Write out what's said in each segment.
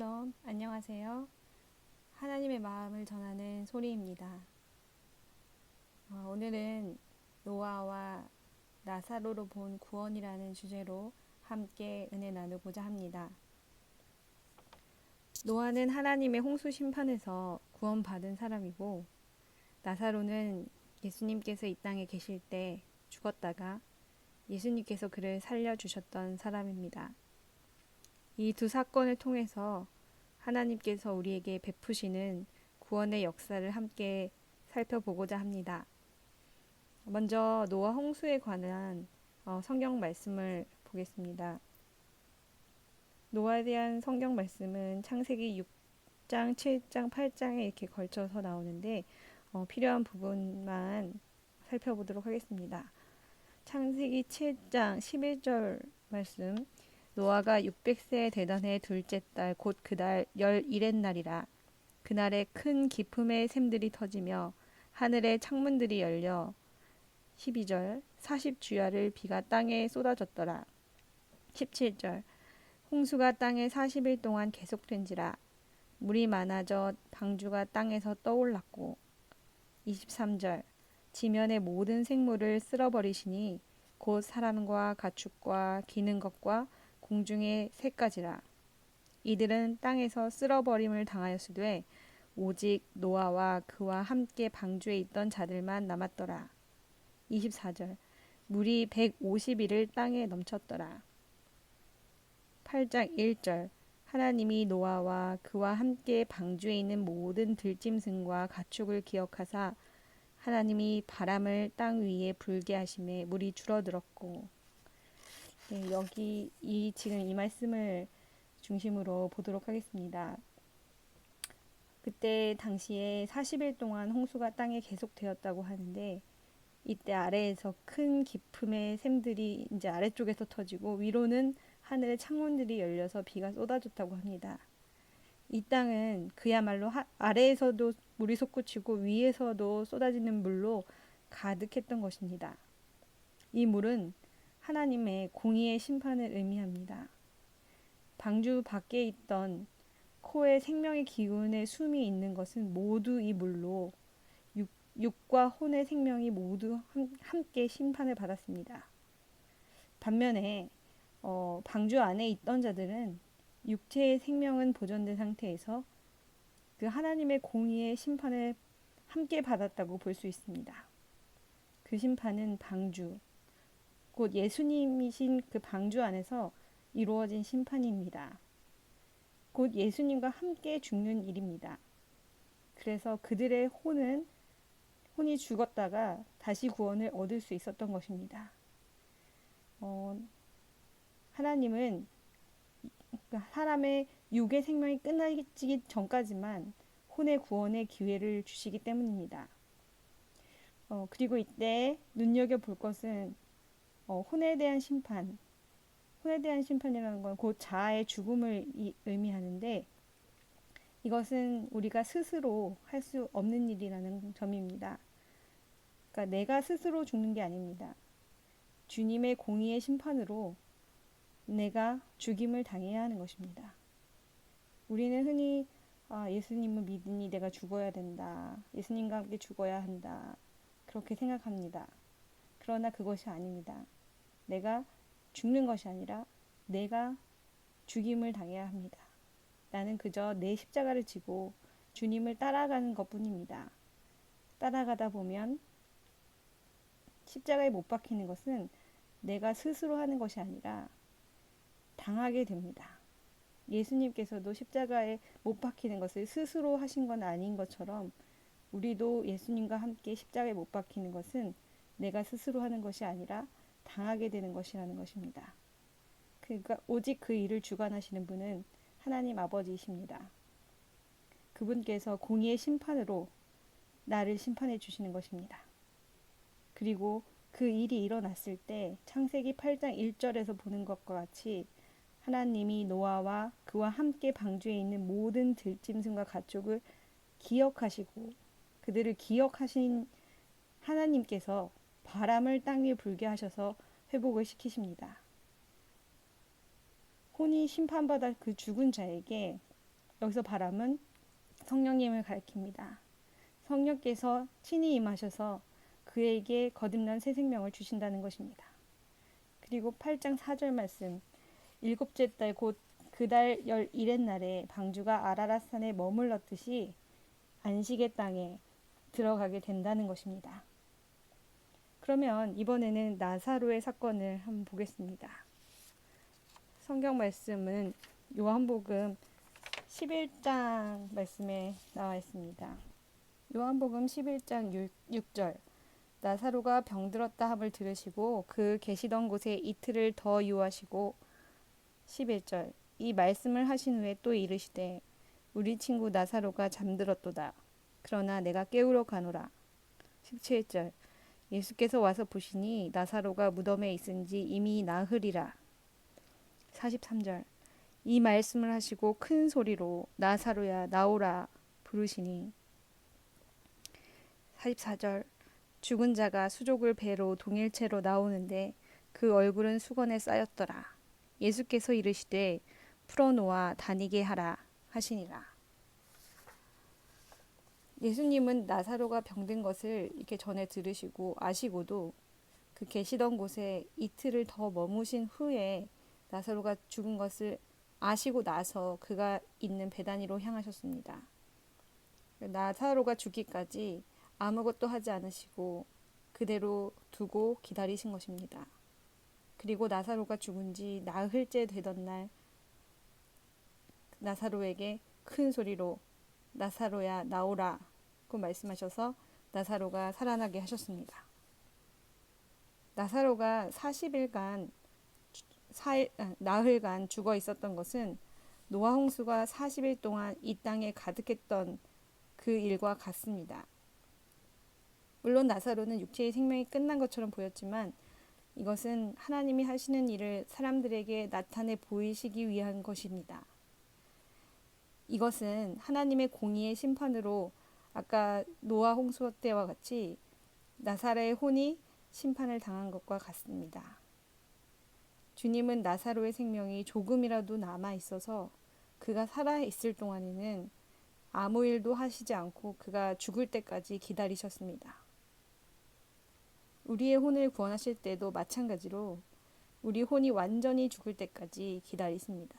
샬롬, 안녕하세요. 하나님의 마음을 전하는 소리입니다. 오늘은 노아와 나사로로 본 구원이라는 주제로 함께 은혜 나누고자 합니다. 노아는 하나님의 홍수 심판에서 구원받은 사람이고, 나사로는 예수님께서 이 땅에 계실 때 죽었다가 예수님께서 그를 살려주셨던 사람입니다. 이 두 사건을 통해서 하나님께서 우리에게 베푸시는 구원의 역사를 함께 살펴보고자 합니다. 먼저 노아 홍수에 관한 성경 말씀을 보겠습니다. 노아에 대한 성경 말씀은 창세기 6장, 7장, 8장에 이렇게 걸쳐서 나오는데 필요한 부분만 살펴보도록 하겠습니다. 창세기 7장 11절 말씀, 노아가 600세에 대단해 둘째 달 곧 그달 11의 날이라. 그날에 큰 기품의 샘들이 터지며 하늘의 창문들이 열려 12절 40주야를 비가 땅에 쏟아졌더라. 17절 홍수가 땅에 40일 동안 계속된지라. 물이 많아져 방주가 땅에서 떠올랐고. 23절 지면의 모든 생물을 쓸어버리시니 곧 사람과 가축과 기는 것과 공중의 새까지라. 이들은 땅에서 쓸어버림을 당하였으되 오직 노아와 그와 함께 방주에 있던 자들만 남았더라. 24절 물이 150일을 땅에 넘쳤더라. 8장 1절 하나님이 노아와 그와 함께 방주에 있는 모든 들짐승과 가축을 기억하사 하나님이 바람을 땅 위에 불게 하심에 물이 줄어들었고. 여기 지금 이 말씀을 중심으로 보도록 하겠습니다. 그때 당시에 40일 동안 홍수가 땅에 계속되었다고 하는데, 이때 아래에서 큰 기품의 샘들이 이제 아래쪽에서 터지고 위로는 하늘의 창문들이 열려서 비가 쏟아졌다고 합니다. 이 땅은 그야말로 아래에서도 물이 솟구치고 위에서도 쏟아지는 물로 가득했던 것입니다. 이 물은 하나님의 공의의 심판을 의미합니다. 방주 밖에 있던 코에 생명의 기운의 숨이 있는 것은 모두 이 물로 육과 혼의 생명이 모두 함께 심판을 받았습니다. 반면에 방주 안에 있던 자들은 육체의 생명은 보존된 상태에서 그 하나님의 공의의 심판을 함께 받았다고 볼 수 있습니다. 그 심판은 방주, 곧 예수님이신 그 방주 안에서 이루어진 심판입니다. 곧 예수님과 함께 죽는 일입니다. 그래서 그들의 혼이 죽었다가 다시 구원을 얻을 수 있었던 것입니다. 하나님은 사람의 육의 생명이 끝나기 전까지만 혼의 구원의 기회를 주시기 때문입니다. 그리고 이때 눈여겨볼 것은 혼에 대한 심판, 혼에 대한 심판이라는 건 곧 자아의 죽음을 의미하는데, 이것은 우리가 스스로 할 수 없는 일이라는 점입니다. 그러니까 내가 스스로 죽는 게 아닙니다. 주님의 공의의 심판으로 내가 죽임을 당해야 하는 것입니다. 우리는 흔히 예수님을 믿으니 내가 죽어야 된다. 예수님과 함께 죽어야 한다. 그렇게 생각합니다. 그러나 그것이 아닙니다. 내가 죽는 것이 아니라 내가 죽임을 당해야 합니다. 나는 그저 내 십자가를 지고 주님을 따라가는 것뿐입니다. 따라가다 보면 십자가에 못 박히는 것은 내가 스스로 하는 것이 아니라 당하게 됩니다. 예수님께서도 십자가에 못 박히는 것을 스스로 하신 건 아닌 것처럼 우리도 예수님과 함께 십자가에 못 박히는 것은 내가 스스로 하는 것이 아니라 당하게 되는 것이라는 것입니다. 그러니까 오직 그 일을 주관하시는 분은 하나님 아버지이십니다. 그분께서 공의의 심판으로 나를 심판해 주시는 것입니다. 그리고 그 일이 일어났을 때 창세기 8장 1절에서 보는 것과 같이 하나님이 노아와 그와 함께 방주에 있는 모든 들짐승과 가축을 기억하시고 그들을 기억하신 하나님께서 바람을 땅 위에 불게 하셔서 회복을 시키십니다. 혼이 심판받아 그 죽은 자에게 여기서 바람은 성령님을 가리킵니다. 성령께서 친히 임하셔서 그에게 거듭난 새 생명을 주신다는 것입니다. 그리고 8장 4절 말씀, 일곱째 달 곧 그 달 11의 날에 방주가 아라랏산에 머물렀듯이 안식의 땅에 들어가게 된다는 것입니다. 그러면 이번에는 나사로의 사건을 한번 보겠습니다. 성경 말씀은 요한복음 11장 말씀에 나와 있습니다. 요한복음 11장 6절, 나사로가 병들었다 함을 들으시고 그 계시던 곳에 이틀을 더 유하시고, 11절, 이 말씀을 하신 후에 또 이르시되 우리 친구 나사로가 잠들었도다. 그러나 내가 깨우러 가노라. 17절, 예수께서 와서 보시니 나사로가 무덤에 있은지 이미 나흘이라. 43절, 이 말씀을 하시고 큰 소리로 나사로야 나오라 부르시니. 44절, 죽은 자가 수족을 배로 동일체로 나오는데 그 얼굴은 수건에 쌓였더라. 예수께서 이르시되 풀어놓아 다니게 하라 하시니라. 예수님은 나사로가 병든 것을 이렇게 전에 들으시고 아시고도 그 계시던 곳에 이틀을 더 머무신 후에 나사로가 죽은 것을 아시고 나서 그가 있는 베다니로 향하셨습니다. 나사로가 죽기까지 아무것도 하지 않으시고 그대로 두고 기다리신 것입니다. 그리고 나사로가 죽은 지 나흘째 되던 날 나사로에게 큰 소리로 나사로야 나오라 고 말씀하셔서 나사로가 살아나게 하셨습니다. 나사로가 40일간 나흘간 죽어 있었던 것은 노아 홍수가 40일 동안 이 땅에 가득했던 그 일과 같습니다. 물론 나사로는 육체의 생명이 끝난 것처럼 보였지만 이것은 하나님이 하시는 일을 사람들에게 나타내 보이시기 위한 것입니다. 이것은 하나님의 공의의 심판으로 아까 노아 홍수 때와 같이 나사로의 혼이 심판을 당한 것과 같습니다. 주님은 나사로의 생명이 조금이라도 남아 있어서 그가 살아 있을 동안에는 아무 일도 하시지 않고 그가 죽을 때까지 기다리셨습니다. 우리의 혼을 구원하실 때도 마찬가지로 우리 혼이 완전히 죽을 때까지 기다리십니다.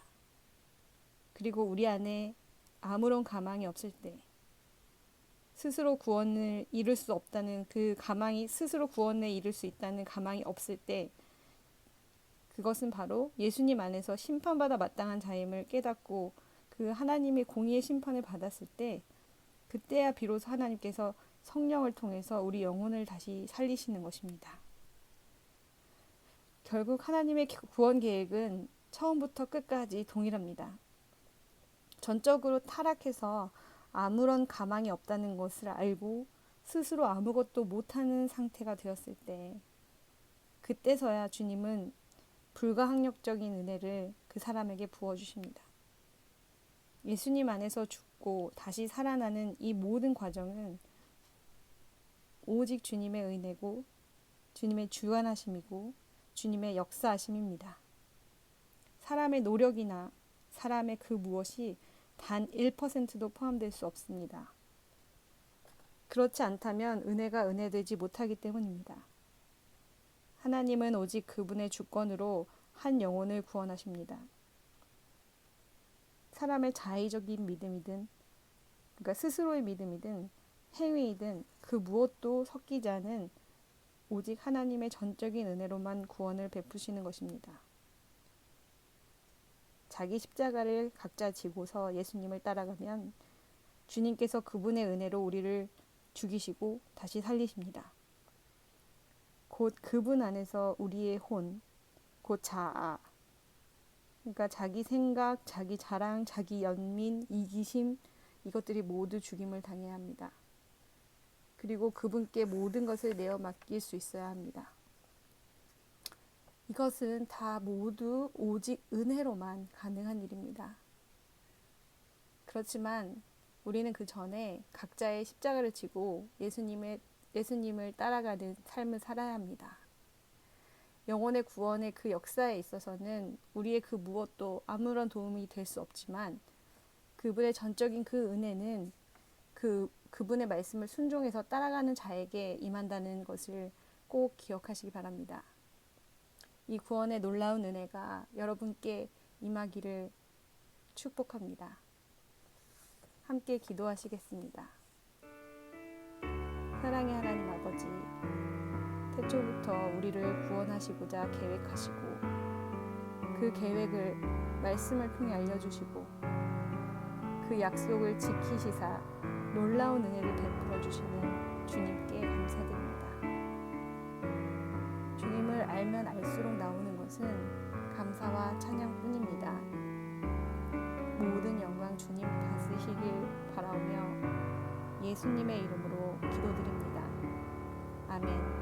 그리고 우리 안에 아무런 가망이 없을 때, 스스로 구원을 이룰 수 없다는 그 가망이, 스스로 구원에 이룰 수 있다는 가망이 없을 때, 그것은 바로 예수님 안에서 심판받아 마땅한 자임을 깨닫고 그 하나님의 공의의 심판을 받았을 때, 그때야 비로소 하나님께서 성령을 통해서 우리 영혼을 다시 살리시는 것입니다. 결국 하나님의 구원 계획은 처음부터 끝까지 동일합니다. 전적으로 타락해서 아무런 가망이 없다는 것을 알고 스스로 아무것도 못하는 상태가 되었을 때, 그때서야 주님은 불가항력적인 은혜를 그 사람에게 부어주십니다. 예수님 안에서 죽고 다시 살아나는 이 모든 과정은 오직 주님의 은혜고 주님의 주관하심이고 주님의 역사하심입니다. 사람의 노력이나 사람의 그 무엇이 단 1%도 포함될 수 없습니다. 그렇지 않다면 은혜가 은혜되지 못하기 때문입니다. 하나님은 오직 그분의 주권으로 한 영혼을 구원하십니다. 사람의 자의적인 믿음이든, 그러니까 스스로의 믿음이든 행위이든 그 무엇도 섞이지 않은 오직 하나님의 전적인 은혜로만 구원을 베푸시는 것입니다. 자기 십자가를 각자 지고서 예수님을 따라가면 주님께서 그분의 은혜로 우리를 죽이시고 다시 살리십니다. 곧 그분 안에서 우리의 혼, 곧 자아, 그러니까 자기 생각, 자기 자랑, 자기 연민, 이기심, 이것들이 모두 죽임을 당해야 합니다. 그리고 그분께 모든 것을 내어 맡길 수 있어야 합니다. 이것은 다 모두 오직 은혜로만 가능한 일입니다. 그렇지만 우리는 그 전에 각자의 십자가를 지고 예수님을 따라가는 삶을 살아야 합니다. 영혼의 구원의 그 역사에 있어서는 우리의 그 무엇도 아무런 도움이 될 수 없지만 그분의 전적인 그 은혜는 그분의 말씀을 순종해서 따라가는 자에게 임한다는 것을 꼭 기억하시기 바랍니다. 이 구원의 놀라운 은혜가 여러분께 임하기를 축복합니다. 함께 기도하시겠습니다. 사랑의 하나님 아버지, 태초부터 우리를 구원하시고자 계획하시고 그 계획을 말씀을 통해 알려주시고 그 약속을 지키시사 놀라운 은혜를 베풀어 주시는 주님께 감사드립니다. 주님을 알면 알수록 나오는 것은 감사와 찬양뿐입니다. 모든 영광 주님 받으시길 바라오며 예수님의 이름으로 기도드립니다. 아멘.